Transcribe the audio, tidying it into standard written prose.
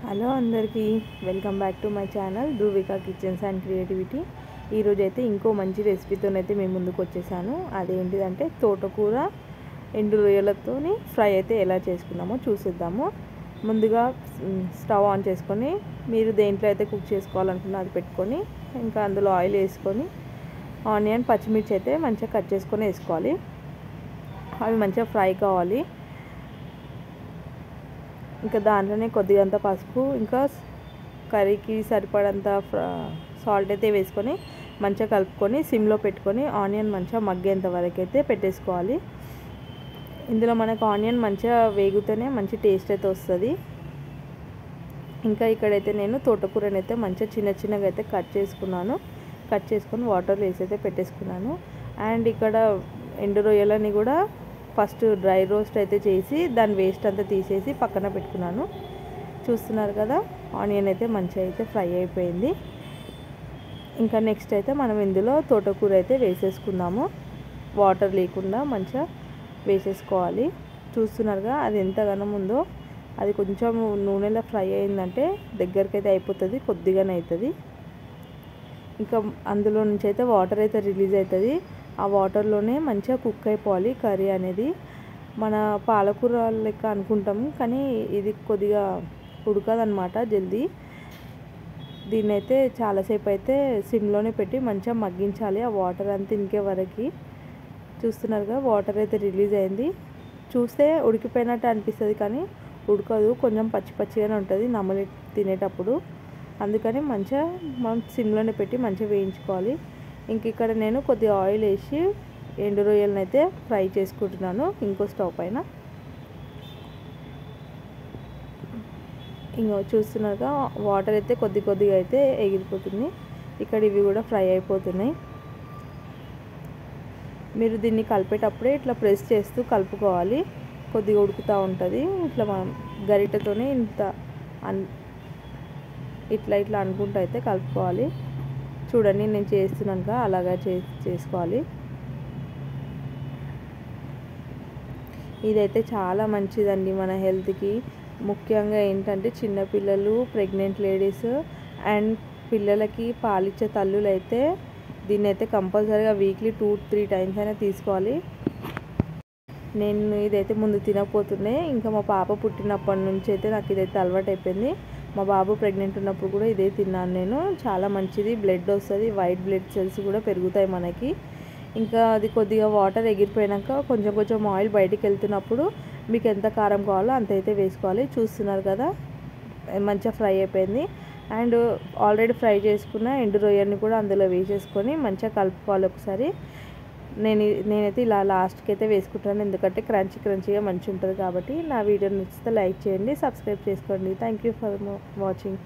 Hello అందరికీ welcome back to my channel Dhruvika kitchens and creativity. ఈరోజు అయితే ఇంకో మంచి రెసిపీతోనైతే మేము ముందుకు వచ్చేసాను. అదేంటిదంటే తోటకూర ఎండు రొయ్యలతోని ఫ్రై అయితే ఎలా చేసుకుందామో చూసేద్దాము. ముందుగా స్టవ్ ఆన్ చేసుకొని మీరు దేంట్లో అయితే కుక్ చేసుకోవాలనుకున్నా అది పెట్టుకొని ఇంకా అందులో ఆయిల్ వేసుకొని ఆనియన్ పచ్చిమిర్చి అయితే మంచిగా కట్ చేసుకొని వేసుకోవాలి. అవి మంచిగా ఫ్రై కావాలి. ఇంకా దాంట్లోనే కొద్దిగంత పసుపు ఇంకా కర్రీకి సరిపడంత సాల్ట్ అయితే వేసుకొని మంచిగా కలుపుకొని సిమ్లో పెట్టుకొని ఆనియన్ మంచిగా మగ్గేంత వరకు అయితే పెట్టేసుకోవాలి. ఇందులో మనకు ఆనియన్ మంచిగా వేగితేనే మంచి టేస్ట్ అయితే వస్తుంది. ఇంకా ఇక్కడైతే నేను తోటకూరని అయితే మంచిగా చిన్నగా అయితే కట్ చేసుకొని వాటర్లో వేసి అయితే పెట్టేసుకున్నాను. అండ్ ఇక్కడ ఎండు రొయ్యలని కూడా ఫస్ట్ డ్రై రోస్ట్ అయితే చేసి దాని వేస్ట్ అంతా తీసేసి పక్కన పెట్టుకున్నాను. చూస్తున్నారు కదా, ఆనియన్ అయితే మంచిగా అయితే ఫ్రై అయిపోయింది. ఇంకా నెక్స్ట్ అయితే మనం ఇందులో తోటకూర అయితే వేసేసుకుందాము. వాటర్ లేకుండా మంచిగా వేసేసుకోవాలి. చూస్తున్నారుగా అది ఎంతగానో ఉందో, అది కొంచెం నూనెలో ఫ్రై అయిందంటే దగ్గరికి అయితే అయిపోతుంది, కొద్దిగానే అవుతుంది. ఇంకా అందులో నుంచి అయితే వాటర్ అయితే రిలీజ్ అవుతుంది. ఆ వాటర్లోనే మంచిగా కుక్ అయిపోవాలి కర్రీ అనేది. మన పాలకూర లెక్క అనుకుంటాము కానీ ఇది కొద్దిగా ఉడకదన్నమాట జల్దీ. దీన్ని అయితే చాలాసేపు అయితే సిమ్లోనే పెట్టి మంచిగా మగ్గించాలి. ఆ వాటర్ అంతా ఇంకే వరకు. చూస్తున్నారుగా వాటర్ అయితే రిలీజ్ అయింది. చూస్తే ఉడికిపోయినట్టు అనిపిస్తుంది కానీ ఉడకదు, కొంచెం పచ్చిగానే ఉంటుంది నమ్మలి తినేటప్పుడు. అందుకని మంచిగా మనం సిమ్లోనే పెట్టి మంచిగా వేయించుకోవాలి. ఇంక ఇక్కడ నేను కొద్దిగా ఆయిల్ వేసి ఎండు రొయ్యలను అయితే ఫ్రై చేసుకుంటున్నాను ఇంకో స్టవ్ పైన. ఇంకో చూస్తున్నారుగా వాటర్ అయితే కొద్దిగా అయితే ఎగిరిపోతుంది. ఇక్కడ ఇవి కూడా ఫ్రై అయిపోతున్నాయి. మీరు దీన్ని కలిపేటప్పుడే ఇట్లా ప్రెస్ చేస్తూ కలుపుకోవాలి. కొద్దిగా ఉడుకుతూ ఉంటుంది. ఇట్లా మనం గరిటెతోనే ఇట్లా అనుకుంటూ అయితే కలుపుకోవాలి. చూడండి నేను చేస్తున్నానుగా అలాగా చేసుకోవాలి. ఇదైతే చాలా మంచిదండి మన హెల్త్కి. ముఖ్యంగా ఏంటంటే చిన్నపిల్లలు, ప్రెగ్నెంట్ లేడీస్ అండ్ పిల్లలకి పాలిచ్చే తల్లులు అయితే దీన్ని అయితే కంపల్సరీగా వీక్లీ 2-3 టైమ్స్ అయినా తీసుకోవాలి. నేను ఇదైతే ముందు తినకపోతుండే, ఇంకా మా పాప పుట్టినప్పటి నుంచి అయితే నాకు ఇదైతే అలవాటు అయిపోయింది. మా బాబు ప్రెగ్నెంట్ ఉన్నప్పుడు కూడా ఇదే తిన్నాను నేను. చాలా మంచిది, బ్లడ్ వస్తుంది, వైట్ బ్లడ్ సెల్స్ కూడా పెరుగుతాయి మనకి. ఇంకా అది కొద్దిగా వాటర్ ఎగిరిపోయాక కొంచెం ఆయిల్ బయటికి వెళ్తున్నప్పుడు మీకు ఎంత కారం కావాలో అంత అయితే వేసుకోవాలి. చూస్తున్నారు కదా మంచిగా ఫ్రై అయిపోయింది. అండ్ ఆల్రెడీ ఫ్రై చేసుకున్న ఎండు రొయ్యని కూడా అందులో వేసేసుకొని మంచిగా కలుపుకోవాలి ఒకసారి. నేనైతే ఇలా లాస్ట్కి అయితే వేసుకుంటాను, ఎందుకంటే క్రంచీగా మంచిగా ఉంటుంది కాబట్టి. నా వీడియో నచ్చితే లైక్ చేయండి, సబ్స్క్రైబ్ చేసుకోండి. Thank you for watching.